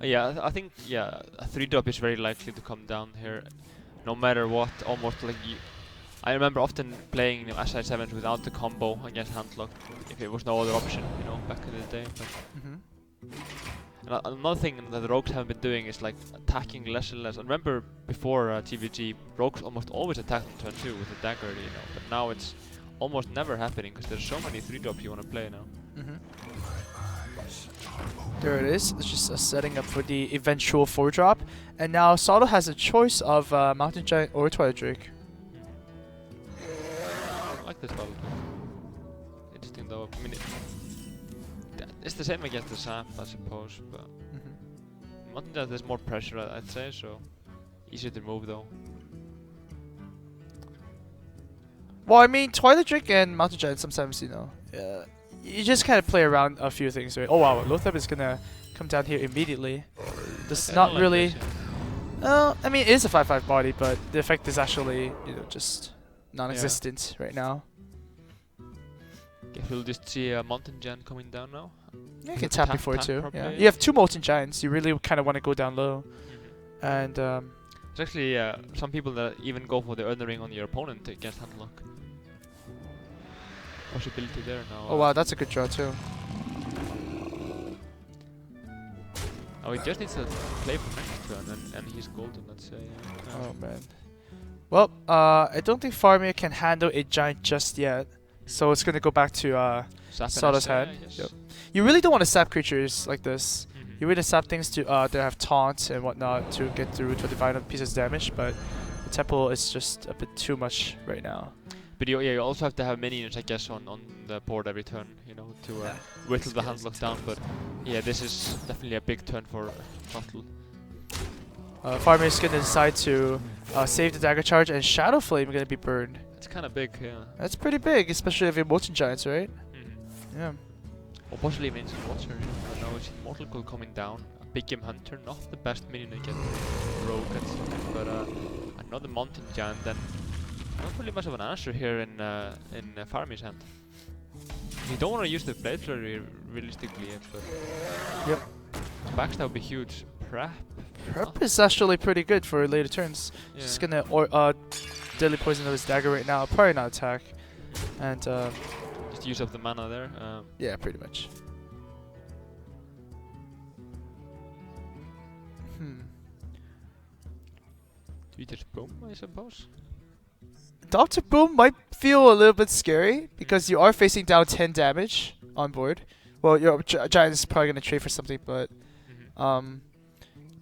Yeah, I think, yeah, a 3-drop is very likely to come down here, no matter what. Almost like I remember often playing, you know, SI7s without the combo against handlock if it was no other option, you know, back in the day. But And another thing that the rogues have been doing is like attacking less and less. I remember before TVG, rogues almost always attacked on turn 2 with a dagger, you know. But now it's almost never happening because there's so many 3-drops you want to play now. There it is. It's just setting up for the eventual 4-drop. And now Sottle has a choice of Mountain Giant or Twilight Drake. I like this battle. Interesting though. I mean, it's the same against the Sap, I suppose, but Mountain Giant there's more pressure, I'd say, so easier to move though. Well, I mean, Twilight Drake and Mountain Giant sometimes, you know, you just kind of play around a few things, right? Oh wow, Lothar is gonna come down here immediately. This is not like really. this, yeah. I mean, it is a 5/5 body, but the effect is actually, you know, just non-existent right now. Guess we'll just see a Mountain Giant coming down now. Yeah, you can tap before too. probably, Yeah. yeah. You have 2 Molten Giants. You really kind of want to go down low, and There's actually some people that even go for the Earn the Ring on your opponent against Handlock. Possibility there now. oh wow, that's a good draw too. Oh, he just needs to play for next turn and he's golden, let's say. Yeah. Oh man. Well, I don't think Faramir can handle a giant just yet, so it's gonna go back to Sap and Sottle's SA, hand. I guess. Yep. You really don't want to sap creatures like this. Mhm. You really sap things to that have taunt and whatnot to get through to divide up pieces of damage, but the temple is just a bit too much right now. But you also have to have minions, I guess, on the board every turn, you know, to whittle the Handlock down. But yeah, this is definitely a big turn for Sottle. Faramir is gonna decide to save the dagger charge, and Shadow Flame gonna be burned. It's kind of big, yeah. That's pretty big, especially if you're Molten Giants, right? Yeah. Or possibly even Ancient Watcher, you know. I know it's Immortal Coil coming down. A Big Game Hunter, not the best minion against Rogue and stuff, but another Mountain Giant, then not really much of an answer here in Faramir's hand. You don't want to use the Blade Flurry realistically, but Yep. backstab would be huge. Prep. Prep is actually pretty good for later turns. Yeah. Just gonna Deadly Poison of his dagger right now. Probably not attack. And Just use up the mana there. yeah, pretty much. Do we just boom, I suppose? Dr. Boom might feel a little bit scary because you are facing down 10 damage on board. Well, your giant is probably gonna trade for something, but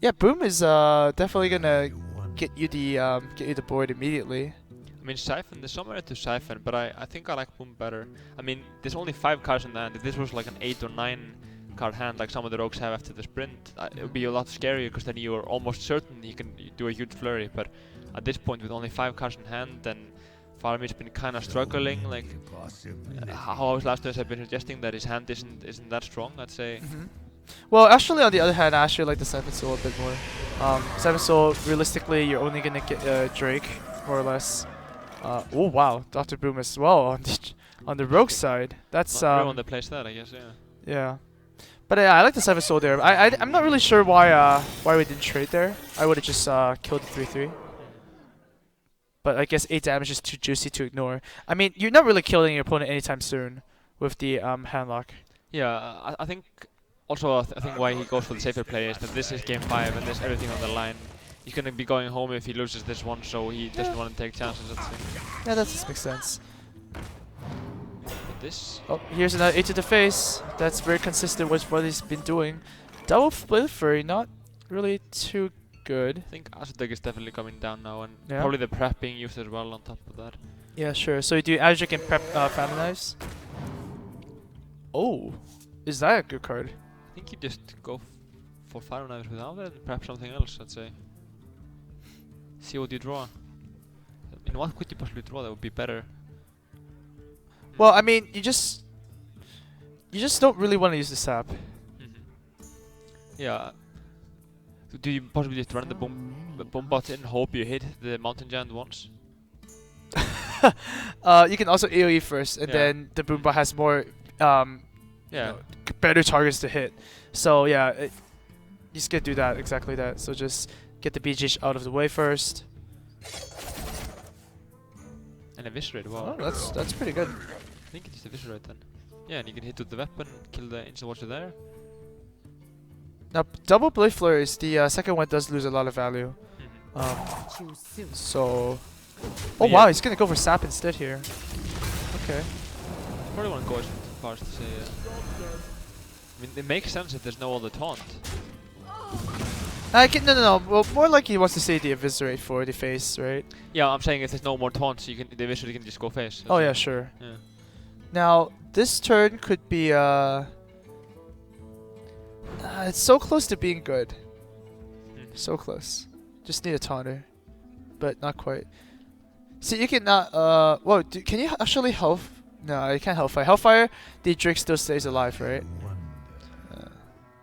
yeah, Boom is definitely gonna get you the board immediately. I mean, Siphon, there's somewhere to Siphon, but I think I like Boom better. I mean, there's only 5 cards in the hand. If this was like an 8 or 9 card hand like some of the rogues have after the sprint, it would be a lot scarier because then you are almost certain you can do a huge flurry. But at this point, with only 5 cards in hand, then Faramir's been kind of struggling. Like how his last turns have been suggesting that his hand isn't that strong, I'd say. Well, actually, on the other hand, I actually like the Seven Soul a bit more. Seven Soul, realistically, you're only gonna get Drake, more or less. Oh wow, Dr. Boom as well on the rogue side. That's Not everyone that plays that, I guess. Yeah. yeah. But yeah, I like the Seven Soul there. I'm not really sure why we didn't trade there. I would have just killed the 3/3. But I guess 8 damage is too juicy to ignore. I mean, you're not really killing your opponent anytime soon with the handlock. Yeah, I think also I think why he goes for the safer play is that this is game 5 and there's everything on the line. He's gonna be going home if he loses this one, so he doesn't want to take chances. Let's say. Yeah, that makes sense. But this. Oh, here's another 8 to the face. That's very consistent with what he's been doing. Double Split Furry, not really too good. I think Aztec is definitely coming down now, and Yeah. probably the prep being used as well on top of that. Yeah, sure. So you do Azure and prep Famine Knives. Oh, is that a good card? I think you just go for Fire Knives without it and perhaps something else, I'd say. See what you draw. In what could you possibly draw that would be better? Well, I mean, you just don't really want to use the sap. Yeah. So do you possibly just run the bomb bots in and hope you hit the Mountain Giant once? You can also AoE first, and Yeah. then the Boombot has more Yeah. better targets to hit. So yeah, you just gonna do that, exactly that. So just get the BGH out of the way first. And eviscerate, wow. Oh, that's pretty good. I think it's eviscerate then. Yeah, and you can hit with the weapon, kill the instant watcher there. Now, double blade flurries, the second one does lose a lot of value. Choose soon. So... Oh Yeah. wow, he's gonna go for sap instead here. Okay. Probably want to go as far as to say. I mean, it makes sense if there's no other taunt. No. Well, more like he wants to say the eviscerate for the face, right? Yeah, I'm saying if there's no more taunts, you can the visually can just go face. Oh That's yeah, it. sure. Yeah. Now, this turn could be it's so close to being good. So close. Just need a taunter. But not quite. See, you can not, whoa, can you actually health? No, you can't Hellfire. Hellfire, the Drake still stays alive, right?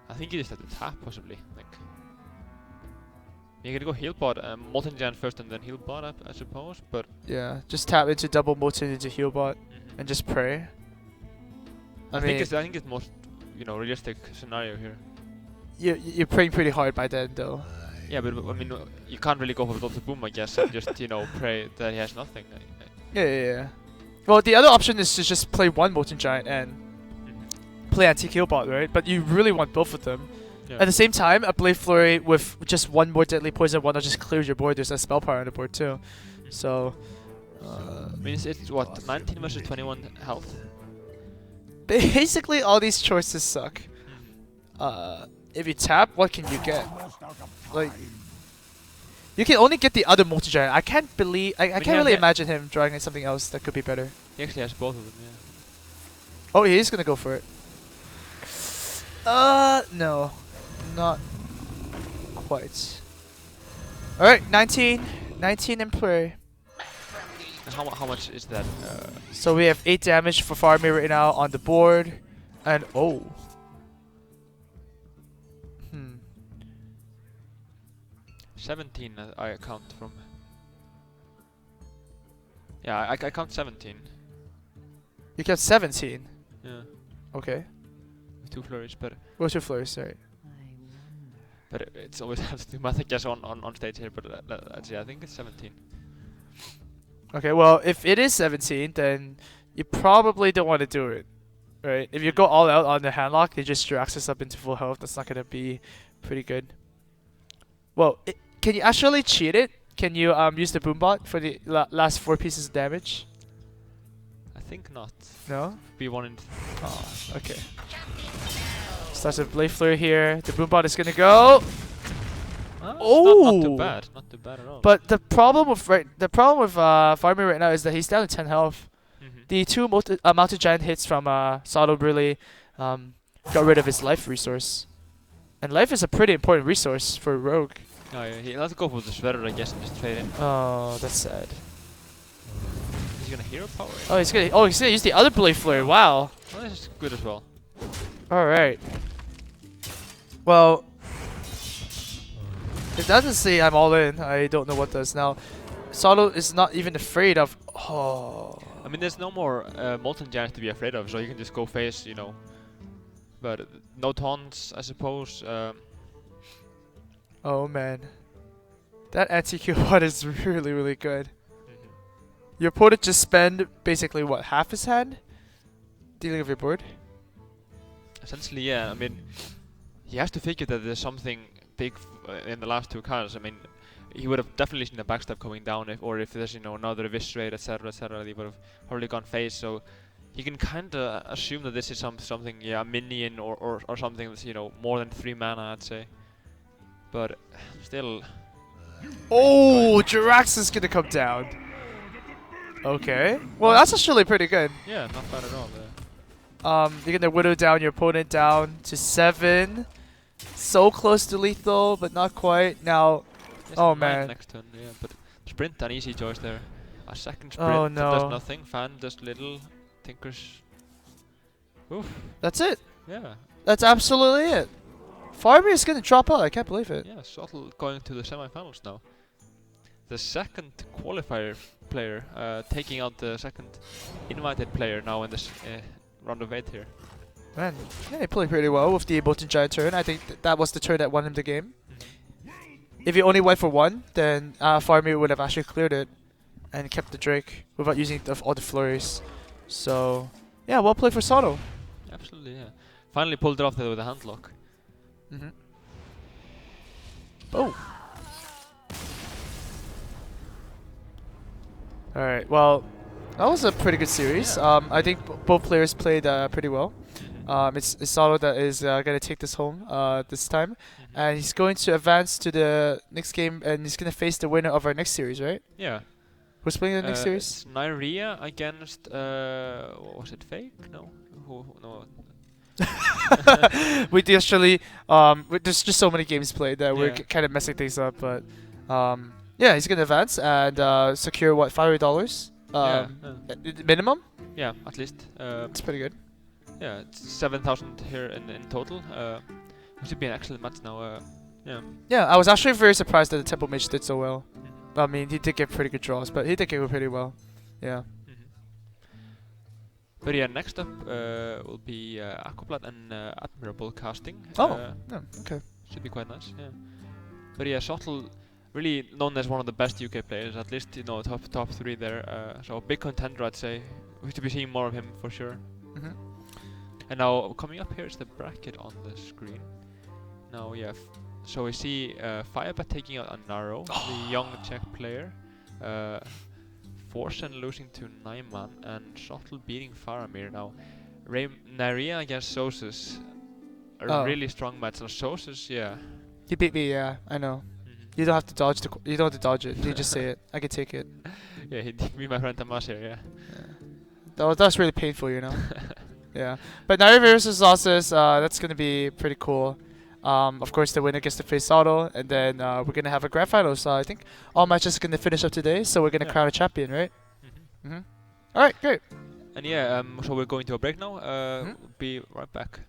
I think you just have to tap, possibly. Like, you can go heal bot, Molten Giant first and then heal bot, I suppose, but... Yeah, just tap into double Molten into heal bot and just pray. I think it's most, realistic scenario here. You're praying pretty hard by then, though. Yeah, but I mean, you can't really go for Dr. Boom, I guess, and just, pray that he has nothing. Yeah. Well, the other option is to just play one Molten Giant and play anti-kill bot, right? But you really want both of them. Yeah. At the same time, a Blade Flurry with just one more Deadly Poison, one that just clears your board. There's a spell power on the board too. So... I mean, it's what, 19 versus 21 health? basically, all these choices suck. If you tap, what can you get? Like... You can only get the other multi-giant. I can't believe... I can't really imagine him drawing something else that could be better. He actually has both of them, yeah. Oh, he is gonna go for it. No. Not quite. Alright, 19. 19 in play. And how much is that? So we have 8 damage for Faramir right now on the board. And oh. 17 I count from. Yeah, I count 17. You get 17. Yeah. Okay. With 2 flurries, but What's your flurry, sorry? it's always hard to do math, I guess, on stage here. But yeah, I think it's 17. Okay, well, if it is 17, then you probably don't want to do it. Right? If you go all out on the handlock, they just drags us up into full health. That's not going to be pretty good. Well, can you actually cheat it? Can you use the boombot for the last 4 pieces of damage? I think not. No? Be one in. Oh, okay. Starts with Blade Flare here. The boombot is gonna go. Oh! Not too bad. Not too bad at all. But the problem with Faramir right now is that he's down to 10 health. The 2 multi-giant hits from Sottle really got rid of his life resource. And life is a pretty important resource for a rogue. Oh yeah, let's go for the Shredder, I guess, and just trade in. Oh, that's sad. Is he gonna hero power? Oh, he's gonna use the other Blade Flare. Wow. Oh, this is good as well. All right. Well, if that doesn't say I'm all in, I don't know what does. Now, Sottle is not even afraid of. Oh. I mean, there's no more Molten Giants to be afraid of, so you can just go face, But no taunts, I suppose. Oh man, that anti-Q bot is really, really good. Your opponent just spend basically what, half his hand dealing with your board? Essentially, yeah. I mean, he has to figure that there's something big in the last 2 cards. I mean, he would have definitely seen the backstab coming down, if there's another eviscerate, etc., he would have probably gone face. So he can kind of assume that this is something, a minion or something that's more than 3 mana, I'd say. But still. Oh, Jirax is gonna come down. Okay. Well, that's actually pretty good. Yeah, not bad at all. You're gonna whittle down your opponent down to 7. So close to lethal, but not quite. Now, oh man. Next turn, yeah, but sprint, an easy choice there. A second sprint Oh no. does nothing. Fan does little. Tinkers. Oof. That's it. Yeah. That's absolutely it. Faramir is gonna drop out. I can't believe it. Yeah, Sottle going to the semifinals now. The second qualifier player taking out the second invited player now in this round of 8 here. Man, yeah, he played pretty well with the Molten Giant turn. I think that was the turn that won him the game. If he only went for 1, then Faramir would have actually cleared it and kept the Drake without using all the flurries. So, yeah, well played for Sottle. Absolutely, yeah. Finally pulled it off there with a handlock. Oh. All right. Well, that was a pretty good series. I think both players played pretty well. It's Sottle that is gonna take this home this time, and he's going to advance to the next game, and he's gonna face the winner of our next series, right? Yeah. Who's playing the next series? It's Nyria against what was it, Fake? No. No. We actually there's just so many games played that we're kind of messing things up, but yeah, he's gonna advance and secure what, $500 minimum. Yeah, at least. It's pretty good. Yeah, it's 7,000 here in total. It should be an excellent match now. Yeah. Yeah, I was actually very surprised that the Temple Mage did so well. I mean, he did get pretty good draws, but he did get pretty well. Yeah. But yeah, next up will be Aquablad and Admirable casting. Yeah, okay. Should be quite nice. Yeah. But yeah, Sottle, really known as one of the best UK players, at least top 3 there. So a big contender, I'd say. We should be seeing more of him for sure. And now coming up here is the bracket on the screen. Now so we see Firebat taking out Anaro, the young Czech player. Forsen losing to Naiman and Sottle beating Faramir. Now Nyria against Sosus, a really strong match. Now Sosus, He beat me, yeah, I know. You don't have to dodge you don't have to dodge it. You just say it. I can take it. Yeah, he beat me, my friend Tamas here, That was really painful, you know. Yeah, but Nyria versus Sosus, that's gonna be pretty cool. Of course, the winner gets to face Sottle, and then we're gonna have a grand final. So I think all matches are gonna finish up today. So we're gonna crown a champion, right? All right, great. And so we're going to a break now. We'll be right back.